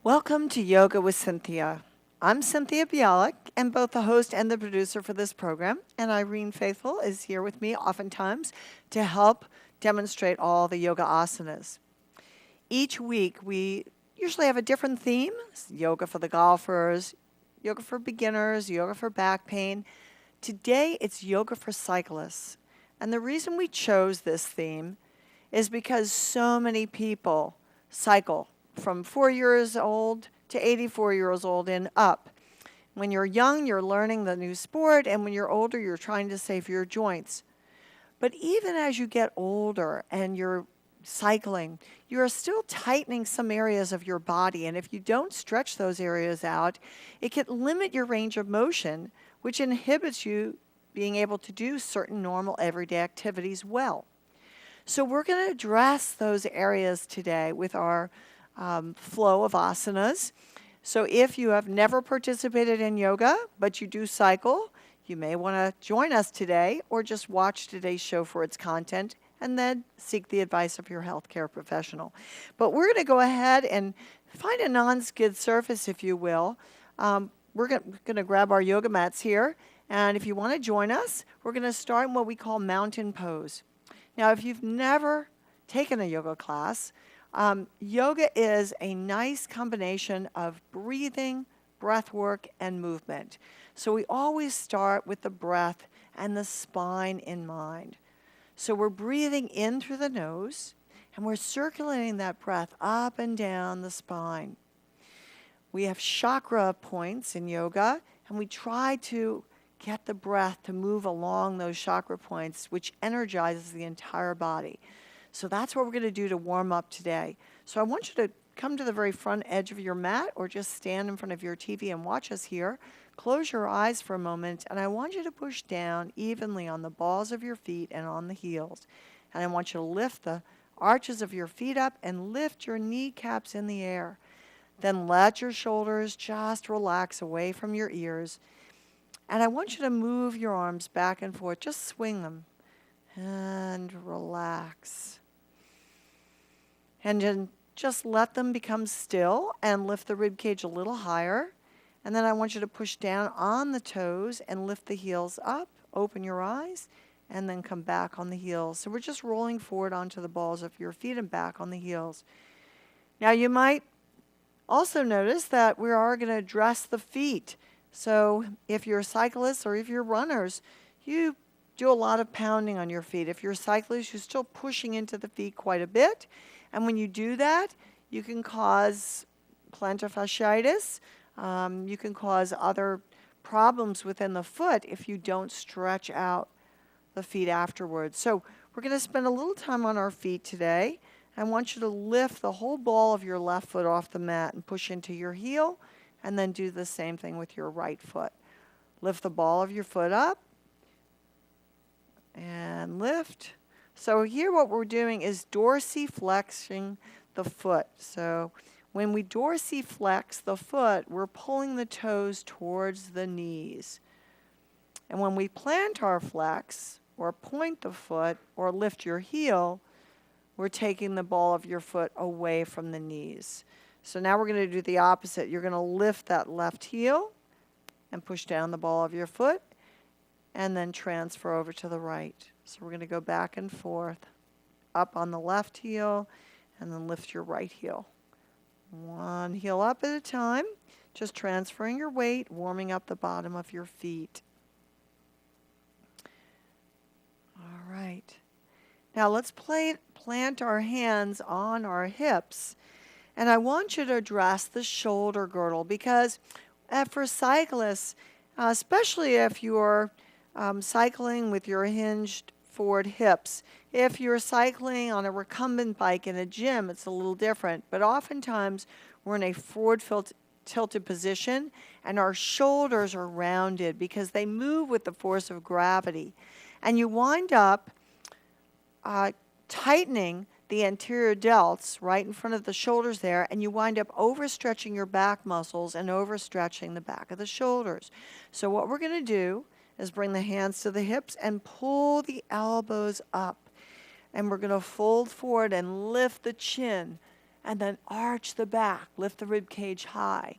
Welcome to Yoga with Cynthia. I'm Cynthia Bialik, and both the host and the producer for this program, and Irene Faithful is here with me oftentimes to help demonstrate all the yoga asanas. Each week we usually have a different theme: yoga for the golfers, yoga for beginners, yoga for back pain. Today it's yoga for cyclists. And the reason we chose this theme is because so many people cycle from 4 years old to 84 years old and up. When you're young, you're learning the new sport, and when you're older, you're trying to save your joints. But even as you get older and you're cycling, you're still tightening some areas of your body, and if you don't stretch those areas out, it can limit your range of motion, which inhibits you being able to do certain normal everyday activities well. So we're going to address those areas today with our flow of asanas. So if you have never participated in yoga, but you do cycle, you may want to join us today or just watch today's show for its content and then seek the advice of your healthcare professional. But we're going to go ahead and find a non-skid surface, if you will. We're going to grab our yoga mats here. And if you want to join us, we're going to start in what we call mountain pose. Now, if you've never taken a yoga class, yoga is a nice combination of breathing, breath work, and movement. So we always start with the breath and the spine in mind. So we're breathing in through the nose, and we're circulating that breath up and down the spine. We have chakra points in yoga, and we try to get the breath to move along those chakra points, which energizes the entire body. So that's what we're going to do to warm up today. So I want you to come to the very front edge of your mat or just stand in front of your TV and watch us here. Close your eyes for a moment, and I want you to push down evenly on the balls of your feet and on the heels. And I want you to lift the arches of your feet up and lift your kneecaps in the air. Then let your shoulders just relax away from your ears. And I want you to move your arms back and forth. Just swing them and relax. And then just let them become still and lift the rib cage a little higher. And then I want you to push down on the toes and lift the heels up. Open your eyes and then come back on the heels. So we're just rolling forward onto the balls of your feet and back on the heels. Now you might also notice that we are going to address the feet. So if you're cyclists or if you're runners, you do a lot of pounding on your feet. If you're a cyclist, you're still pushing into the feet quite a bit. And when you do that, you can cause plantar fasciitis. You can cause other problems within the foot if you don't stretch out the feet afterwards. So we're going to spend a little time on our feet today. I want you to lift the whole ball of your left foot off the mat and push into your heel, and then do the same thing with your right foot. Lift the ball of your foot up and lift. So here what we're doing is dorsiflexing the foot. So when we dorsiflex the foot, we're pulling the toes towards the knees. And when we plantar flex or point the foot or lift your heel, we're taking the ball of your foot away from the knees. So now we're going to do the opposite. You're going to lift that left heel and push down the ball of your foot and then transfer over to the right. So we're going to go back and forth, up on the left heel and then lift your right heel. One heel up at a time, just transferring your weight, warming up the bottom of your feet. All right. Now let's plant our hands on our hips. And I want you to address the shoulder girdle because for cyclists, especially if you're cycling with your hinged forward hips, if you're cycling on a recumbent bike in a gym, it's a little different. But oftentimes we're in a forward tilted position and our shoulders are rounded because they move with the force of gravity. And you wind up tightening the anterior delts right in front of the shoulders there, and you wind up overstretching your back muscles and overstretching the back of the shoulders. So what we're going to do is bring the hands to the hips and pull the elbows up. And we're going to fold forward and lift the chin and then arch the back. Lift the rib cage high.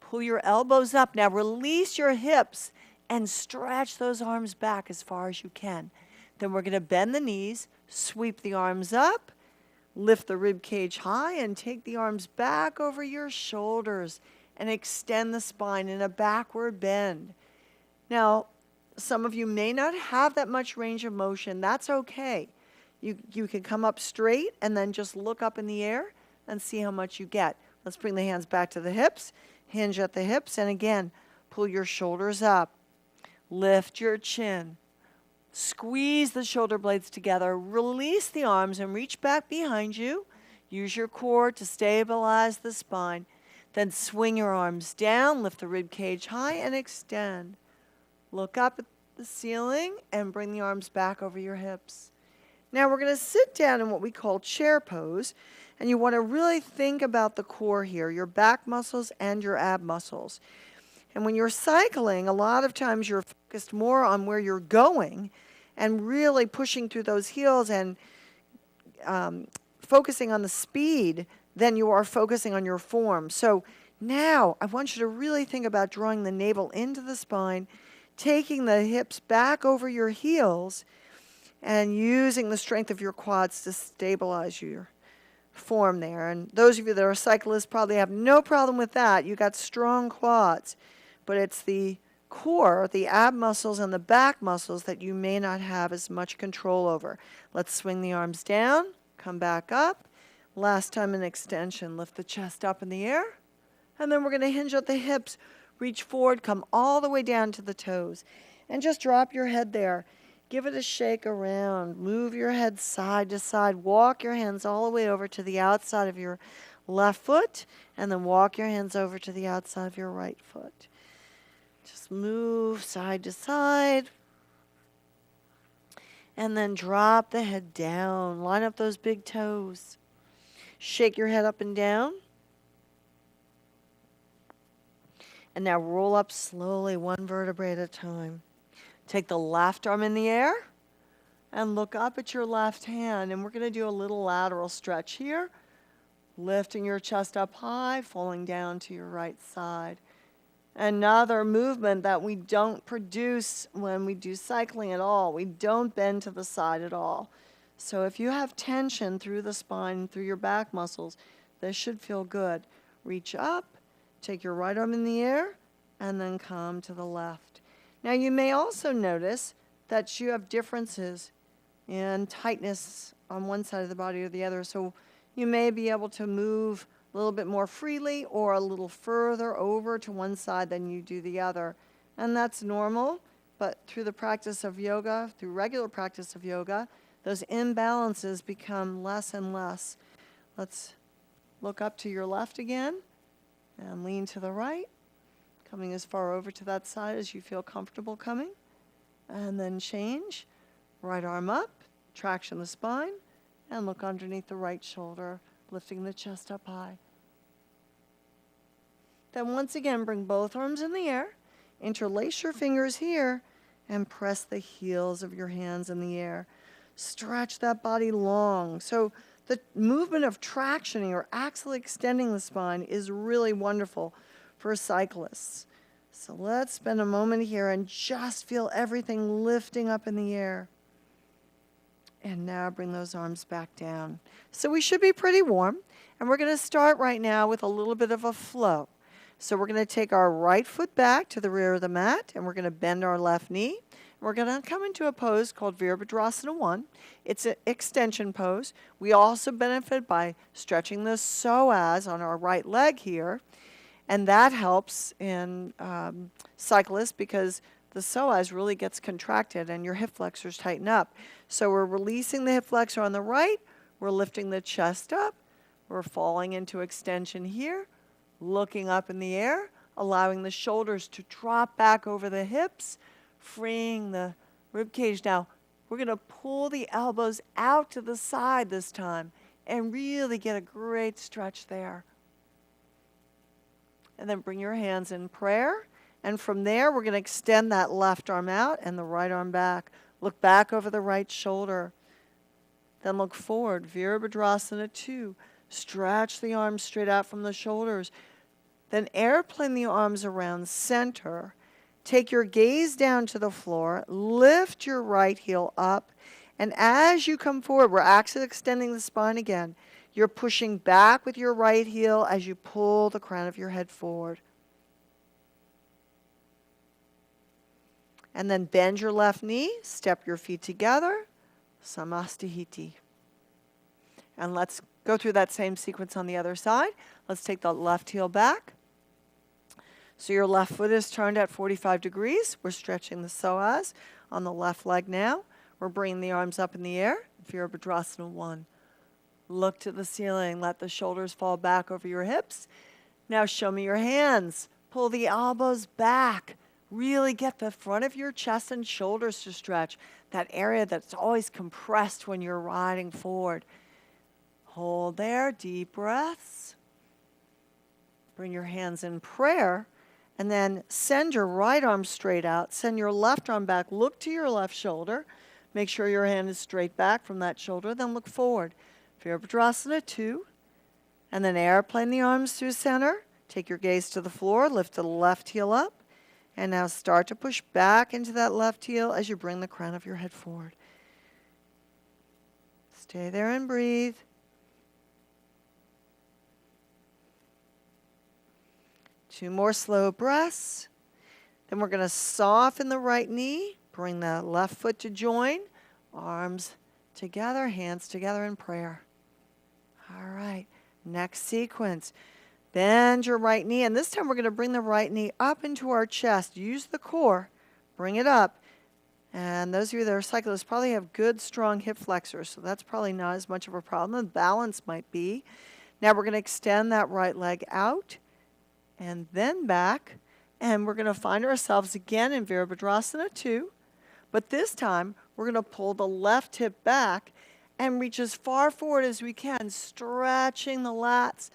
Pull your elbows up. Now release your hips and stretch those arms back as far as you can. Then we're going to bend the knees, sweep the arms up, lift the rib cage high, and take the arms back over your shoulders and extend the spine in a backward bend. Now, some of you may not have that much range of motion. That's okay. You can come up straight and then just look up in the air and see how much you get. Let's bring the hands back to the hips, hinge at the hips, and again, pull your shoulders up. Lift your chin. Squeeze the shoulder blades together. Release the arms and reach back behind you. Use your core to stabilize the spine. Then swing your arms down, lift the rib cage high, and extend. Look up at the ceiling and bring the arms back over your hips. Now we're going to sit down in what we call chair pose, and you want to really think about the core here, your back muscles and your ab muscles. And when you're cycling, a lot of times you're focused more on where you're going and really pushing through those heels and focusing on the speed than you are focusing on your form. So now I want you to really think about drawing the navel into the spine, taking the hips back over your heels, and using the strength of your quads to stabilize your form there. And those of you that are cyclists probably have no problem with that. You got strong quads. But it's the core, the ab muscles and the back muscles that you may not have as much control over. Let's swing the arms down, come back up. Last time an extension, lift the chest up in the air. And then we're going to hinge at the hips, reach forward, come all the way down to the toes. And just drop your head there. Give it a shake around. Move your head side to side. Walk your hands all the way over to the outside of your left foot. And then walk your hands over to the outside of your right foot. Just move side to side. And then drop the head down. Line up those big toes. Shake your head up and down. And now roll up slowly, one vertebrae at a time. Take the left arm in the air and look up at your left hand. And we're going to do a little lateral stretch here. Lifting your chest up high, falling down to your right side. Another movement that we don't produce when we do cycling at all. We don't bend to the side at all. So if you have tension through the spine, through your back muscles, this should feel good. Reach up, take your right arm in the air, and then come to the left. Now you may also notice that you have differences in tightness on one side of the body or the other. So you may be able to move a little bit more freely or a little further over to one side than you do the other. And that's normal, but through the practice of yoga, through regular practice of yoga, those imbalances become less and less. Let's look up to your left again and lean to the right, coming as far over to that side as you feel comfortable coming. And then change, right arm up, traction the spine, and look underneath the right shoulder, lifting the chest up high. Then once again, bring both arms in the air, interlace your fingers here, and press the heels of your hands in the air. Stretch that body long. So the movement of tractioning or axially extending the spine is really wonderful for cyclists. So let's spend a moment here and just feel everything lifting up in the air. And now bring those arms back down. So we should be pretty warm. And we're going to start right now with a little bit of a flow. So we're going to take our right foot back to the rear of the mat, and we're going to bend our left knee. We're going to come into a pose called Virabhadrasana 1. It's an extension pose. We also benefit by stretching the psoas on our right leg here. And that helps in cyclists because the psoas really gets contracted and your hip flexors tighten up. So we're releasing the hip flexor on the right. We're lifting the chest up. We're falling into extension here, looking up in the air, allowing the shoulders to drop back over the hips, freeing the rib cage. Now, we're going to pull the elbows out to the side this time and really get a great stretch there. And then bring your hands in prayer. And from there, we're going to extend that left arm out and the right arm back. Look back over the right shoulder. Then look forward, Virabhadrasana 2. Stretch the arms straight out from the shoulders. Then airplane the arms around center. Take your gaze down to the floor. Lift your right heel up. And as you come forward, we're actually extending the spine again. You're pushing back with your right heel as you pull the crown of your head forward. And then bend your left knee. Step your feet together. Samastihiti. And let's go through that same sequence on the other side. Let's take the left heel back. So your left foot is turned at 45 degrees. We're stretching the psoas on the left leg now. We're bringing the arms up in the air. Virabhadrasana 1. Look to the ceiling. Let the shoulders fall back over your hips. Now show me your hands. Pull the elbows back. Really get the front of your chest and shoulders to stretch. That area that's always compressed when you're riding forward. Hold there. Deep breaths. Bring your hands in prayer. And then send your right arm straight out. Send your left arm back. Look to your left shoulder. Make sure your hand is straight back from that shoulder. Then look forward. Virabhadrasana 2. And then airplane the arms through center. Take your gaze to the floor. Lift the left heel up. And now start to push back into that left heel as you bring the crown of your head forward. Stay there and breathe. Two more slow breaths. Then we're going to soften the right knee. Bring the left foot to join. Arms together, hands together in prayer. All right. Next sequence. Bend your right knee. And this time we're going to bring the right knee up into our chest. Use the core. Bring it up. And those of you that are cyclists probably have good, strong hip flexors. So that's probably not as much of a problem. The balance might be. Now we're going to extend that right leg out. And then back, and we're going to find ourselves again in Virabhadrasana 2. But this time, we're going to pull the left hip back and reach as far forward as we can, stretching the lats,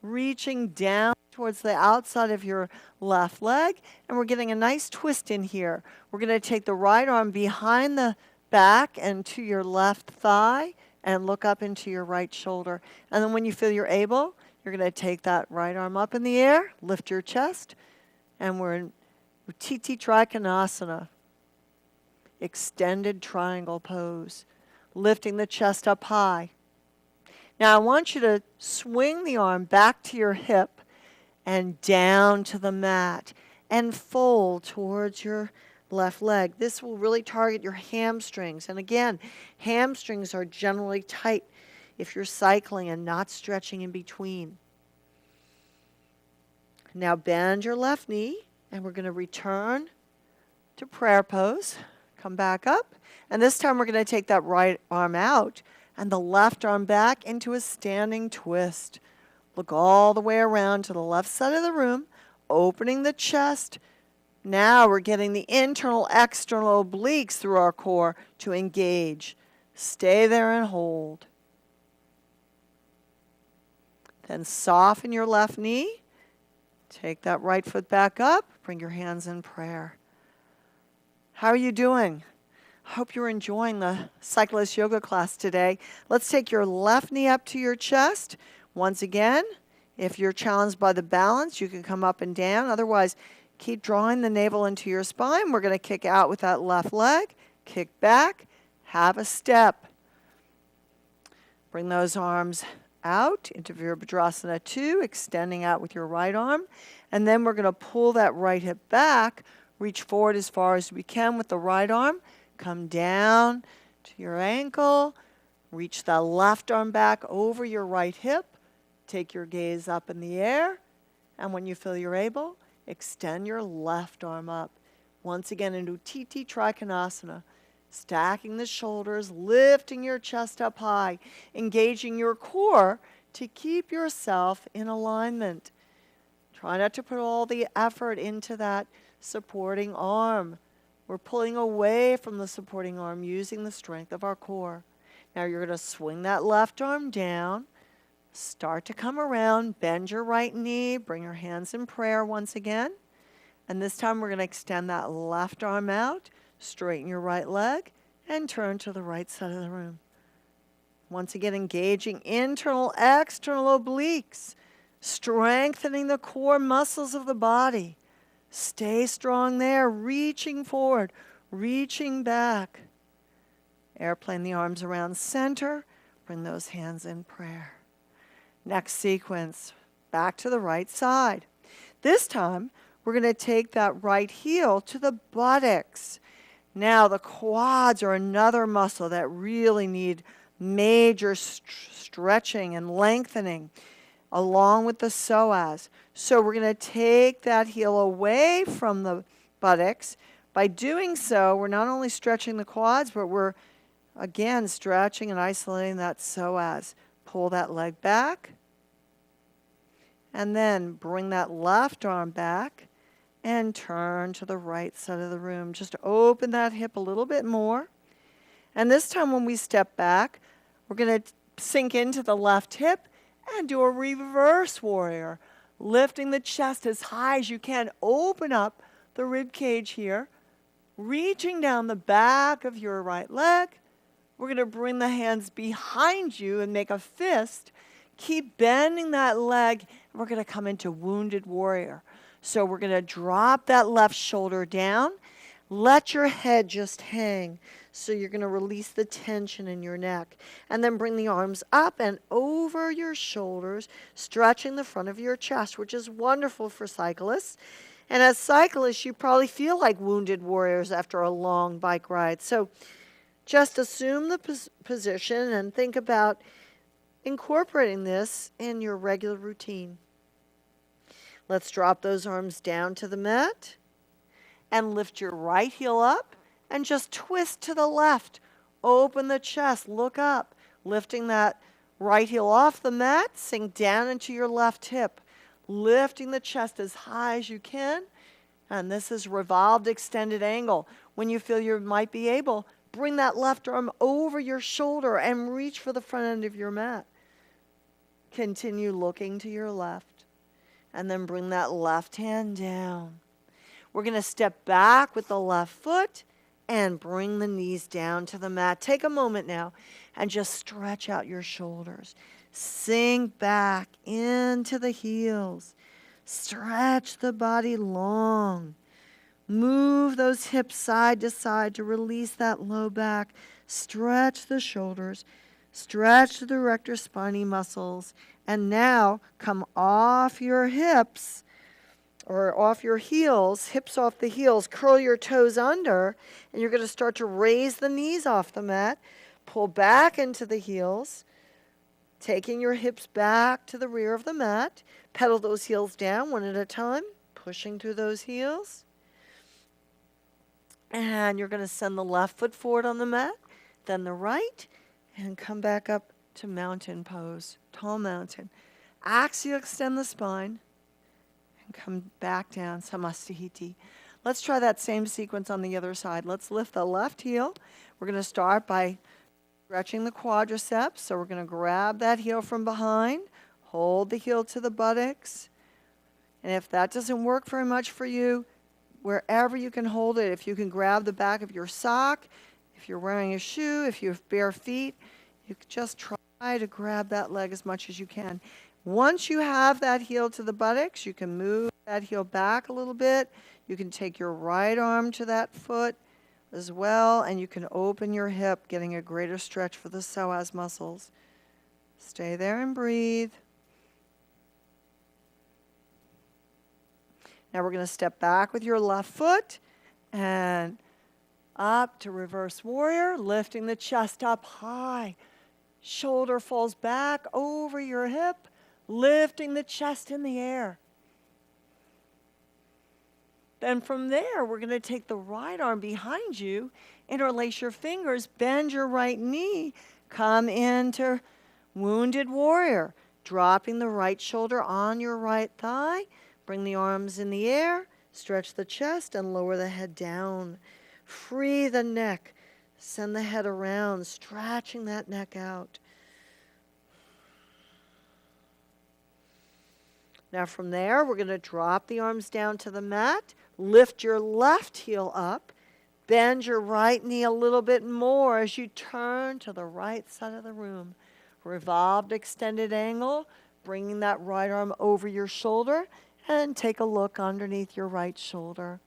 reaching down towards the outside of your left leg. And we're getting a nice twist in here. We're going to take the right arm behind the back and to your left thigh and look up into your right shoulder. And then when you feel you're able, you're going to take that right arm up in the air, lift your chest, and we're in pt2 Trikonasana, extended triangle pose, lifting the chest up high. Now I want you to swing the arm back to your hip and down to the mat and fold towards your left leg. This will really target your hamstrings. And again, hamstrings are generally tight if you're cycling and not stretching in between. Now bend your left knee, and we're going to return to prayer pose. Come back up. And this time we're going to take that right arm out and the left arm back into a standing twist. Look all the way around to the left side of the room, opening the chest. Now we're getting the internal, external obliques through our core to engage. Stay there and hold. Then soften your left knee. Take that right foot back up. Bring your hands in prayer. How are you doing? I hope you're enjoying the cyclist yoga class today. Let's take your left knee up to your chest. Once again, if you're challenged by the balance, you can come up and down. Otherwise, keep drawing the navel into your spine. We're going to kick out with that left leg. Kick back. Have a step. Bring those arms out into Virabhadrasana 2, extending out with your right arm. And then we're going to pull that right hip back, reach forward as far as we can with the right arm, come down to your ankle, reach the left arm back over your right hip, take your gaze up in the air, and when you feel you're able, extend your left arm up. Once again into pt2 Trikonasana. Stacking the shoulders, lifting your chest up high, engaging your core to keep yourself in alignment. Try not to put all the effort into that supporting arm. We're pulling away from the supporting arm using the strength of our core. Now you're going to swing that left arm down, start to come around, bend your right knee, bring your hands in prayer once again. And this time we're going to extend that left arm out. Straighten your right leg and turn to the right side of the room. Once again, engaging internal, external obliques, strengthening the core muscles of the body. Stay strong there, reaching forward, reaching back. Airplane the arms around center. Bring those hands in prayer. Next sequence, back to the right side. This time, we're going to take that right heel to the buttocks. Now, the quads are another muscle that really need major stretching and lengthening, along with the psoas. So we're going to take that heel away from the buttocks. By doing so, we're not only stretching the quads, but we're, again, stretching and isolating that psoas. Pull that leg back. And then bring that left arm back and turn to the right side of the room. Just open that hip a little bit more. And this time when we step back, we're going to sink into the left hip and do a reverse warrior. Lifting the chest as high as you can. Open up the rib cage here. Reaching down the back of your right leg. We're going to bring the hands behind you and make a fist. Keep bending that leg. And we're going to come into wounded warrior. So we're going to drop that left shoulder down. Let your head just hang. So you're going to release the tension in your neck. And then bring the arms up and over your shoulders, stretching the front of your chest, which is wonderful for cyclists. And as cyclists, you probably feel like wounded warriors after a long bike ride. So just assume the position and think about incorporating this in your regular routine. Let's drop those arms down to the mat and lift your right heel up and just twist to the left. Open the chest, look up, lifting that right heel off the mat, sink down into your left hip, lifting the chest as high as you can. And this is revolved extended angle. When you feel you might be able, bring that left arm over your shoulder and reach for the front end of your mat. Continue looking to your left. And then bring that left hand down. We're going to step back with the left foot and bring the knees down to the mat. Take a moment now and just stretch out your shoulders. Sink back into the heels. Stretch the body long. Move those hips side to side to release that low back. Stretch the shoulders. Stretch the erector spinae muscles. And now come off your hips or off your heels, hips off the heels. Curl your toes under. And you're going to start to raise the knees off the mat. Pull back into the heels. Taking your hips back to the rear of the mat. Pedal those heels down one at a time. Pushing through those heels. And you're going to send the left foot forward on the mat, then the right, and come back up to mountain pose, tall mountain. Axial extend the spine, and come back down, Samastahiti. Let's try that same sequence on the other side. Let's lift the left heel. We're going to start by stretching the quadriceps. So we're going to grab that heel from behind, hold the heel to the buttocks. And if that doesn't work very much for you, wherever you can hold it, if you can grab the back of your sock, if you're wearing a shoe, if you have bare feet, you can just try to grab that leg as much as you can. Once you have that heel to the buttocks, you can move that heel back a little bit. You can take your right arm to that foot as well, and you can open your hip, getting a greater stretch for the psoas muscles. Stay there and breathe. Now we're going to step back with your left foot and up to reverse warrior, lifting the chest up high. Shoulder falls back over your hip, lifting the chest in the air. Then from there, we're going to take the right arm behind you, interlace your fingers, bend your right knee, come into wounded warrior, dropping the right shoulder on your right thigh. Bring the arms in the air, stretch the chest, and lower the head down. Free the neck. Send the head around, stretching that neck out. Now from there, we're going to drop the arms down to the mat. Lift your left heel up. Bend your right knee a little bit more as you turn to the right side of the room. Revolved extended angle, bringing that right arm over your shoulder, and take a look underneath your right shoulder.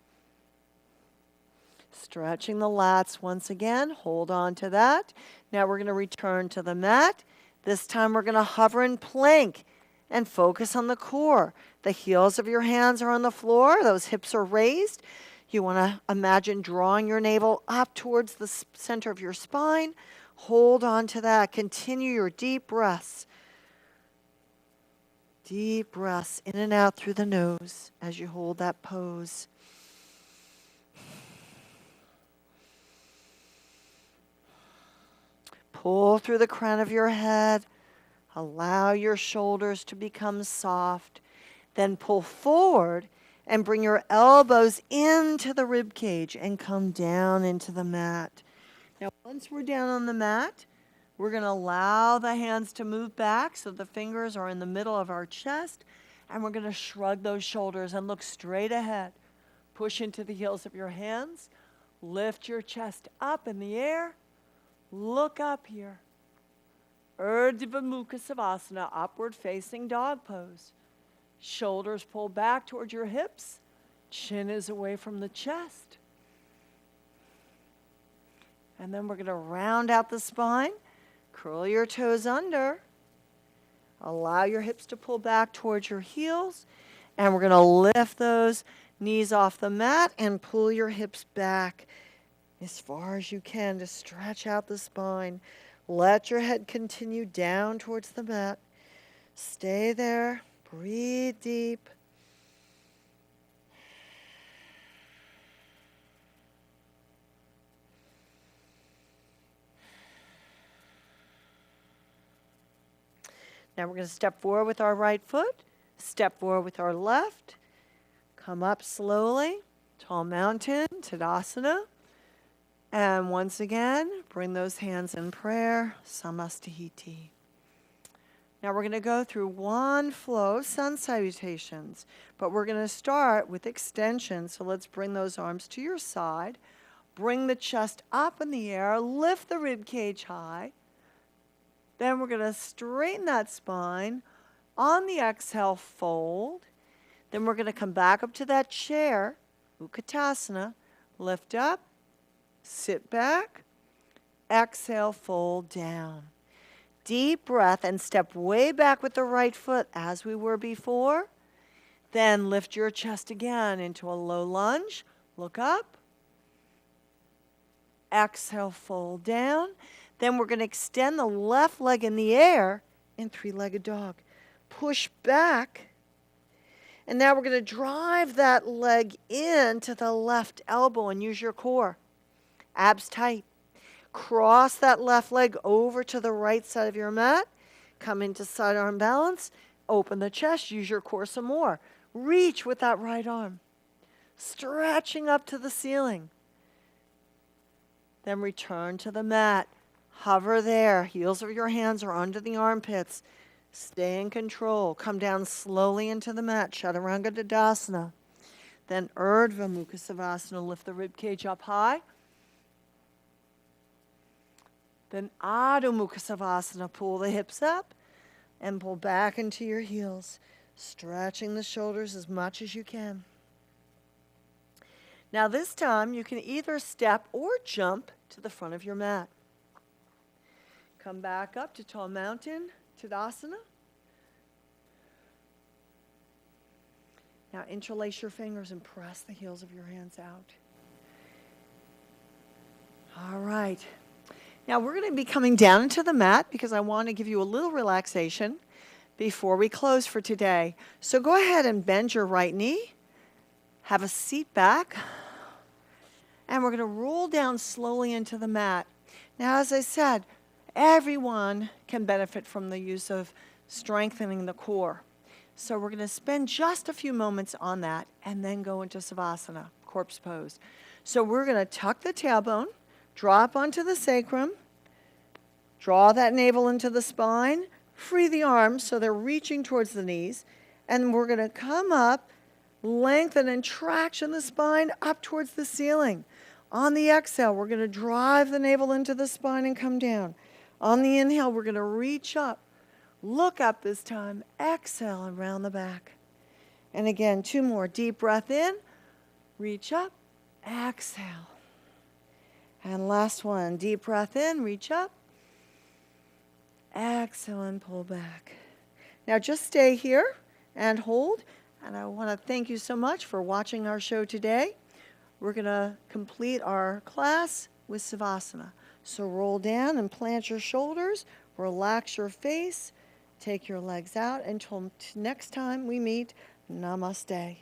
Stretching the lats once again, hold on to that. Now we're going to return to the mat. This time we're going to hover in plank and focus on the core. The heels of your hands are on the floor, those hips are raised. You want to imagine drawing your navel up towards the center of your spine. Hold on to that. Continue your deep breaths. Deep breaths in and out through the nose as you hold that pose. Pull through the crown of your head. Allow your shoulders to become soft. Then pull forward and bring your elbows into the rib cage and come down into the mat. Now, once we're down on the mat, we're going to allow the hands to move back so the fingers are in the middle of our chest, and we're going to shrug those shoulders and look straight ahead. Push into the heels of your hands. Lift your chest up in the air. Look up here. Urdhva Mukha Savasana, upward facing dog pose. Shoulders pull back towards your hips. Chin is away from the chest. And then we're going to round out the spine. Curl your toes under. Allow your hips to pull back towards your heels. And we're going to lift those knees off the mat and pull your hips back as far as you can to stretch out the spine. Let your head continue down towards the mat. Stay there. Breathe deep. Now we're going to step forward with our right foot, step forward with our left, come up slowly, tall mountain, Tadasana. And once again, bring those hands in prayer, Samastahiti. Now we're going to go through one flow, sun salutations, but we're going to start with extension. So let's bring those arms to your side. Bring the chest up in the air, lift the rib cage high. Then we're going to straighten that spine. On the exhale, fold. Then we're going to come back up to that chair, Utkatasana. Lift up, sit back, exhale, fold down. Deep breath and step way back with the right foot as we were before. Then lift your chest again into a low lunge. Look up. Exhale, fold down. Then we're going to extend the left leg in the air in three-legged dog. Push back. And now we're going to drive that leg into the left elbow and use your core. Abs tight. Cross that left leg over to the right side of your mat. Come into side arm balance. Open the chest. Use your core some more. Reach with that right arm. Stretching up to the ceiling. Then return to the mat. Hover there. Heels of your hands are under the armpits. Stay in control. Come down slowly into the mat. Chaturanga Dandasana. Then Urdhva Mukha Savasana. Lift the rib cage up high. Then Adho Mukha Savasana. Pull the hips up and pull back into your heels. Stretching the shoulders as much as you can. Now this time you can either step or jump to the front of your mat. Come back up to tall mountain, Tadasana. Now interlace your fingers and press the heels of your hands out. All right. Now we're going to be coming down into the mat because I want to give you a little relaxation before we close for today. So go ahead and bend your right knee. Have a seat back. And we're going to roll down slowly into the mat. Now, as I said, everyone can benefit from the use of strengthening the core. So we're going to spend just a few moments on that and then go into Savasana, corpse pose. So we're going to tuck the tailbone, drop onto the sacrum, draw that navel into the spine, free the arms so they're reaching towards the knees, and we're going to come up, lengthen and traction the spine up towards the ceiling. On the exhale, we're going to drive the navel into the spine and come down. On the inhale, we're going to reach up. Look up this time. Exhale and round the back. And again, 2 more. Deep breath in. Reach up. Exhale. And last one. Deep breath in. Reach up. Exhale and pull back. Now just stay here and hold. And I want to thank you so much for watching our show today. We're going to complete our class with Savasana. So roll down and plant your shoulders. Relax your face. Take your legs out. Until next time we meet, namaste.